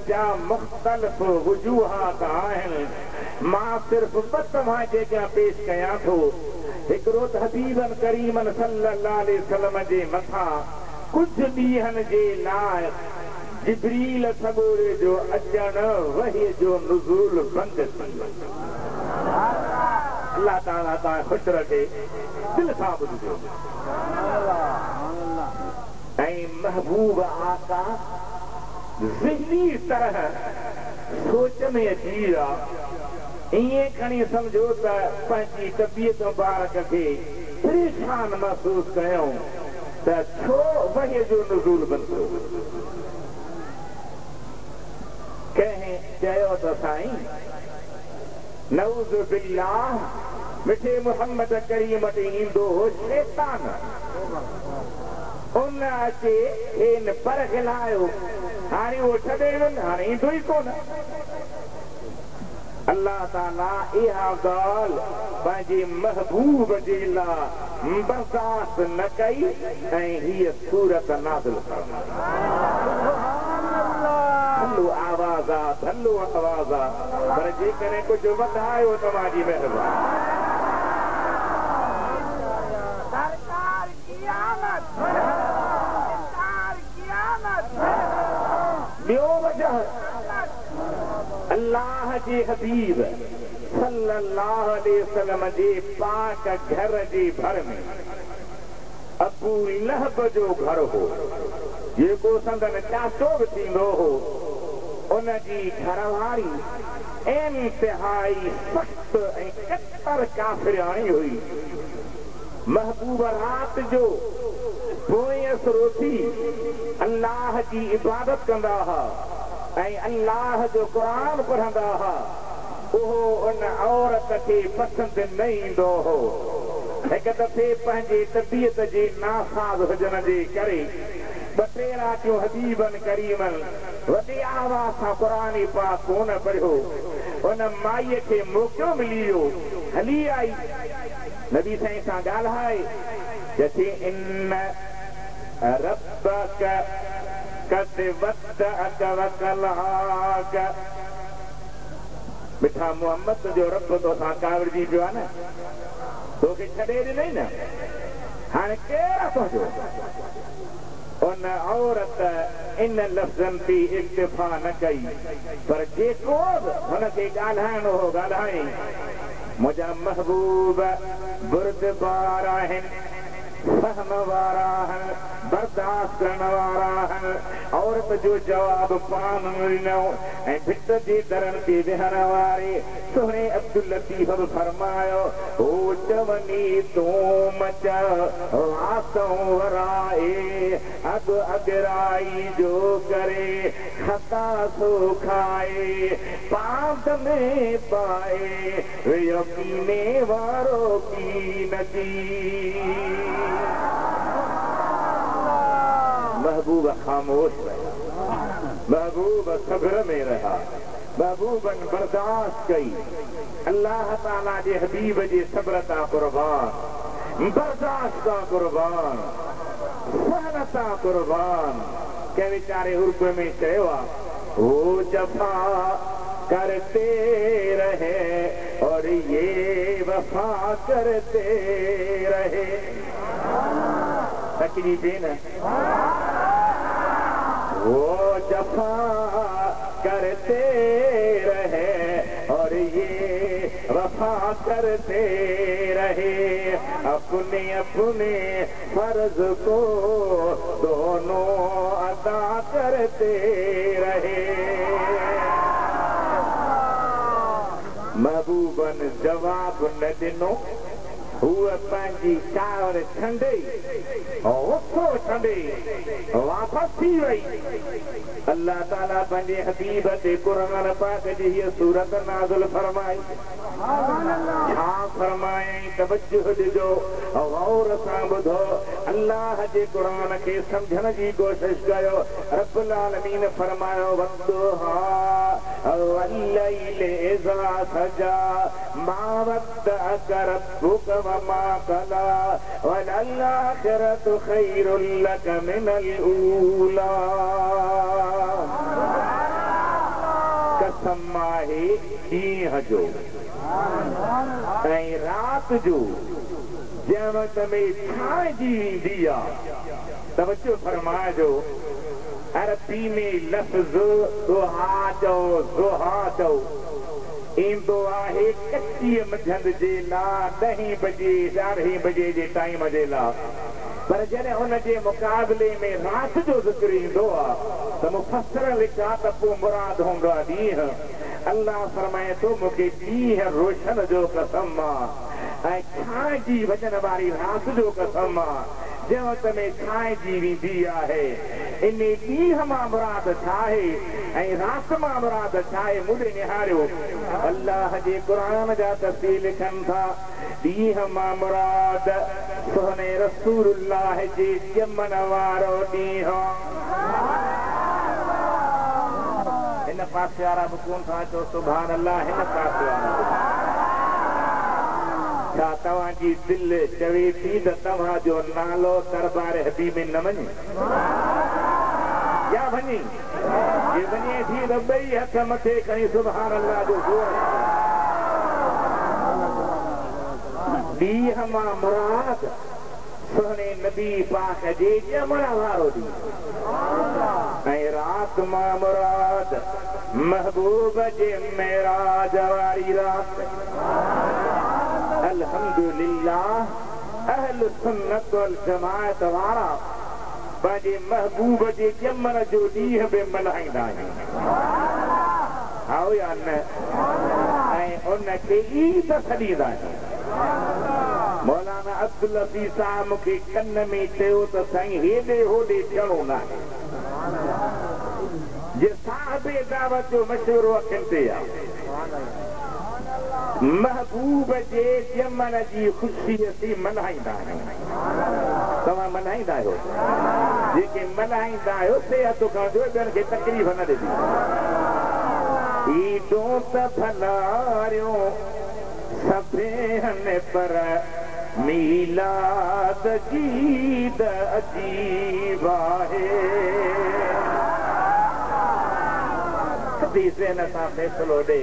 जा मुख्तलिफ वजूहात आहिनि। मां सिर्फ़ ॿ तव्हां जेका पेश कयां थो। हिकिड़ो त हबीबन करीमन सल्लल्लाहु अलैहि वसल्लम जे मथां कुझु ॾींहंनि जे लाइ जिब्रील सॻोरे जो अचणु वही जो नुज़ूल बंदि थी वियो। अल्लाह ताला तव्हां ख़ुशि रखे, दिलि सां ॿुधिजो। ऐं महबूब आका ज़हनी तरह सोच में अची विया। ईअं खणी सम्झो त पंहिंजी तबियत मुबारक खे परेशान महसूस कयूं त छो वही जो नुज़ूल बंदि थियो। कंहिं चयो त साईं नऊज़ बिल्लाह मिठे मुहम्मद करीम वटि ईंदो हो शैतान। उन अचे हिन पर खिलायो, हाणे उहो छॾे वञ, हाणे ईंदो ई कोन। अल्लाह ताला इहा ॻाल्हि पंहिंजे महबूब जे लाइ बर्दाश्त न कई ऐं हीअ सूरत नाज़िल फरमाई। भलो आवाज़ आहे, भलो आवाज़ आहे, पर जेकॾहिं कुझु वधायो तव्हांजी महिरबानी। ॿियो वजह अल्लाह जे हबीब सल्लल्लाहु अलैहि वसल्लम जे पाक घर जे भर में अबू लहब जो घर हो, जेको संदन चाचो बि थींदो हो। उनजी घरवारी इंतिहाई सख़्त ऐं कतर काफ़िराणी हुई। महबूब रात जो पोयस रोटी अल्लाह जी इबादत कंदा हुआ ऐं अल्लाह जो क़ुरान पढ़ंदा हुआ। उहो उन औरत खे पसंदि न ईंदो हो। हिकु दफ़े पंहिंजे तबियत जे नासाज़ हुजण जे करे 2-3 रातियूं हबीबन करीमन वॾी आवाज़ सां क़ुरान पाक कोन पढ़ियो। उन माईअ खे मौक़ो मिली वियो, हली आई नबी साईं सां ॻाल्हाए जथे इन रब्बक कद वद्दअक वकलाक। मिठा मोहम्मद जो रब तोसां कावड़जी पियो आहे न, तोखे छॾे ॾिनई न, हाणे केरु आहे तुंहिंजो। उन औरत इन लफ़्ज़नि ते इक्तिफ़ा न कई, पर जेको बि हुनखे ॻाल्हाइणो हो ॻाल्हाई। मुंहिंजा महबूब बुर्दबार आहिनि, फहम वारा आहिनि, बर्दाश्त करण वारा आहिनि। औरत जो जवाब पान ॾिनो ऐं भित जे दरनि ते विहण वारे सुहिणे अब्दुल लतीफ़ बि फरमायो, हो चवनी तूं मच वासों वराए अग अगराई जो करे खता सो खाए पाद में पाए यकीने वारो की नदी। महबूब खामोश रहा, महबूब सब्र में रहा, महबूबन बर्दाश्त कई। अल्लाह ताला जे हबीब जे सब्र ता कुर्बान, बर्दाश्त ता कुर्बान, सहन ता कुर्बान। के वीचारे उर्द में चयो आहे, वो जफा करते रहे और ये वफा करते रहे। तकलीफें न, वो जफा करते रहे और ये वफा करते रहे। अपने अपने फर्ज को दोनों अदा करते रहे। महबूबन जवाब न ॾिनो, हूअ पंहिंजी कावर छंडे ओखो छंडे वापसि थी वई। अल्लाह ताला पंहिंजे हबीब ते क़ुरान पाक जी हीअ सूरत नाज़िल फरमाई। छा फरमाई, तवज्जो ॾिजो, गौर सां ॿुधो, अल्लाह जे क़ुरान खे सम्झण जी कोशिश कयो। रब्बुल आलमीन फरमायो, वद्दुहा वल्लैल इज़ा सजा मा वद्दअक रब्बुक वमा कला वलल आखिरतु खैरुल लक मिनल ऊला। कसम आहे ॾींहं जो ऐं राति जो जंहिं वक़्त में छांइजी वेंदी आहे तवजो फरमाइजो अरबी में लफ़्ज़ दुहा चओ ज़ुहा चओ ईंदो आहे कच्चीअ मंझंदि जे लाइ 10 बजे 11 बजे जे टाइम जे लाइ पर जॾहिं हुन जे मुक़ाबले में राति जो ज़िक्र ईंदो आहे त मुफ़स्सिर लिखा त पोइ मुराद हूंदो आहे ॾींहुं अल्लाह फरमाए थो मूंखे ॾींहुं रोशन जो कसम आहे ऐं छांइजी वञण वारी राति जो कसम आहे जंहिं वक़्त में छांइजी वेंदी आहे इन ॾींहं मां मुराद छा आहे ऐं राति मां मुराद छा आहे मुंहिंजे निहारियो अल्लाह जे क़ुरान जा तफ़सील लिखनि था ॾींहं मां मुराद सोने रसूलुल्लाह जे ॼमण वारो ॾींहुं हिन पासे वारा बि कोन था चओ सुभान अल्लाह हिन पासे वारा छा तव्हांजी दिलि चवे थी त तव्हांजो नालो दरबार हबीब में न वञे या वञे जे वञे थी त ॿई हथ मथे खणी सुभान अल्लाह जो ज़ोर ॾींहं मां मुराद सोने नबी पाक जे ॼमण वारो ॾींहुं ऐं राति मां मुराद महबूब जे मेराज वारी राति अल्हम्दुलिल्लाह अहल सुन्नत वल जमाअत वारा पंहिंजे महबूब जे ॼमण जो ॾींहुं बि मल्हाईंदा आहिनि या न ऐं उनखे ईद सॾींदा आहिनि मौलाना अब्दुल लतीफ़ साहब मूंखे कन में चयो त साईं हेॾे होॾे थियणो न आहे जे साहिब दावत जो मशवरो अखियुनि ते आहे महबूब जे ॼमण जी ख़ुशी असीं मल्हाईंदा आहियूं तव्हां मल्हाईंदा आहियो जेके मल्हाईंदा आहियो से हथु खणिजो ॿियनि खे तकलीफ़ न ॾिबी ईदो त भलारियो सभेन पर मीलाद जीद अजीब आहे हदीस न सां फ़ैसिलो ॾे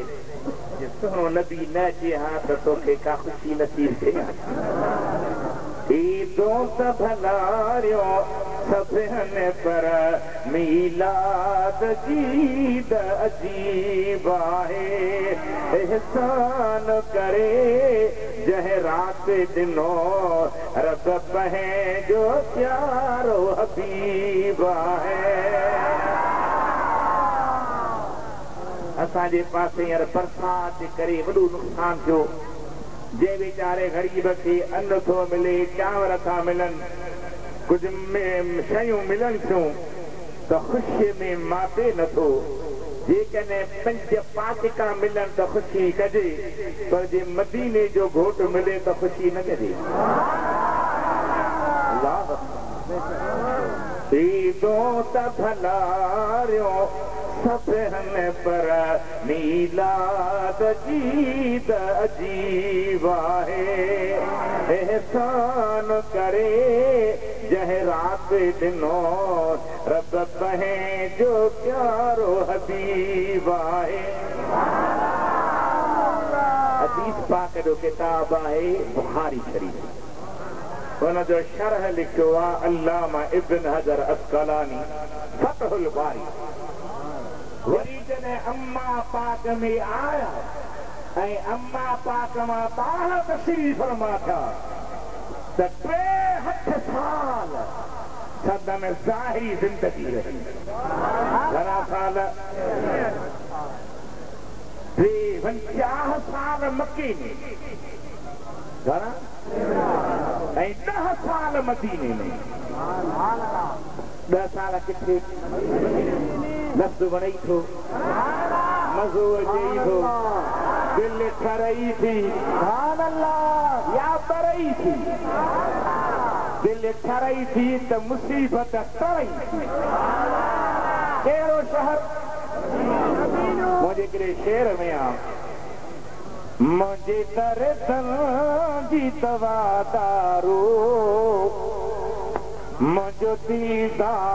सुहिणो नबी न अचे हा त तोखे का ख़ुशी नसीब थिए ईदो त भलारियो सभेन पर मीलाद जीद अजीब आहे एहसान करे जंहिं राति ॾिनो रब पंहिंजो प्यारो हबीब आहे असांजे पासे हींअर बरसाति जे करे वॾो नुक़सानु थियो जंहिं वीचारे ग़रीब खे अन्न थो मिले चांवर था मिलनि कुझु शयूं मिलनि थियूं त ख़ुशीअ में मापे नथो जेकॾहिं 5 पाटिका मिलनि त ख़ुशी कजे पर जे मदीने जो घोट मिले त ख़ुशी न कजे ईदो त भलारियो सभेन पर मीलाद जीद अजीब आहे एहसान करे जंहिं राति ॾिनो रब पंहिंजो प्यारो हबीब आहे हदीस पाक जो किताब आहे बुखारी शरीफ़ हुनजो शरह लिखियो आहे अल्लामा इब्न हजर अस्कलानी फतहुल बारी वरी जॾहिं अम्मा पाक में आया ऐं अम्मा पाक मां ॿार तशरीफ़ फरमा थिया त 63 साल सदन ज़ाहिरी ज़िंदगी रही घणा साल 50 साल मके में घणा ऐं 10 साल मदीने में 10 साल किथे लफ़्ज़ वणई थो मज़ो अचे थो दिलि ठरई थी या बरई थी दिलि ठरई थी त मुसीबत तरई थी कहिड़ो शहर मुंहिंजे हिकिड़े शेर में आहे मुंहिंजे दर्दन जी दवा दारो मुंहिंजो दीदार